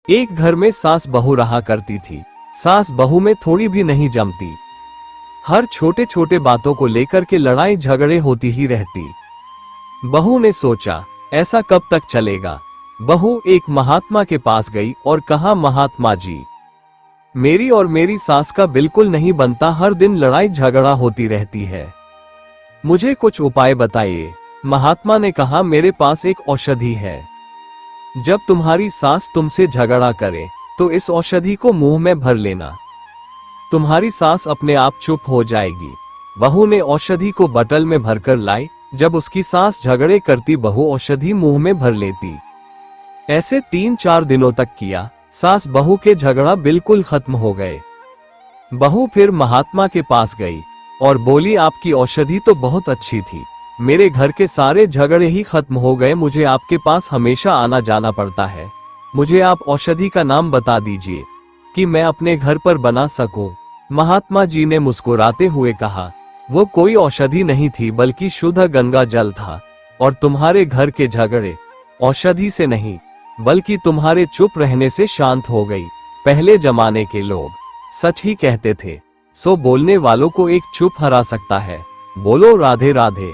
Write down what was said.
एक घर में सास बहू रहा करती थी। सास बहू में थोड़ी भी नहीं जमती। हर छोटे छोटे बातों को लेकर के लड़ाई झगड़े होती ही रहती। बहू ने सोचा ऐसा कब तक चलेगा। बहू एक महात्मा के पास गई और कहा, महात्मा जी, मेरी और मेरी सास का बिल्कुल नहीं बनता, हर दिन लड़ाई झगड़ा होती रहती है, मुझे कुछ उपाय बताइए। महात्मा ने कहा, मेरे पास एक औषधि है। जब तुम्हारी सास तुमसे झगड़ा करे तो इस औषधि को मुंह में भर लेना, तुम्हारी सास अपने आप चुप हो जाएगी। बहू ने औषधि को बटल में भरकर लाई। जब उसकी सास झगड़े करती, बहू औषधि मुंह में भर लेती। ऐसे 3-4 दिनों तक किया। सास बहू के झगड़ा बिल्कुल खत्म हो गए। बहू फिर महात्मा के पास गई और बोली, आपकी औषधि तो बहुत अच्छी थी, मेरे घर के सारे झगड़े ही खत्म हो गए, मुझे आपके पास हमेशा आना जाना पड़ता है, मुझे आप औषधि का नाम बता दीजिए कि मैं अपने घर पर बना सकूं। महात्मा जी ने मुस्कुराते हुए कहा, वो कोई औषधि नहीं थी बल्कि शुद्ध गंगा जल था, और तुम्हारे घर के झगड़े औषधि से नहीं बल्कि तुम्हारे चुप रहने से शांत हो गई। पहले जमाने के लोग सच ही कहते थे, सो बोलने वालों को एक चुप हरा सकता है। बोलो राधे राधे।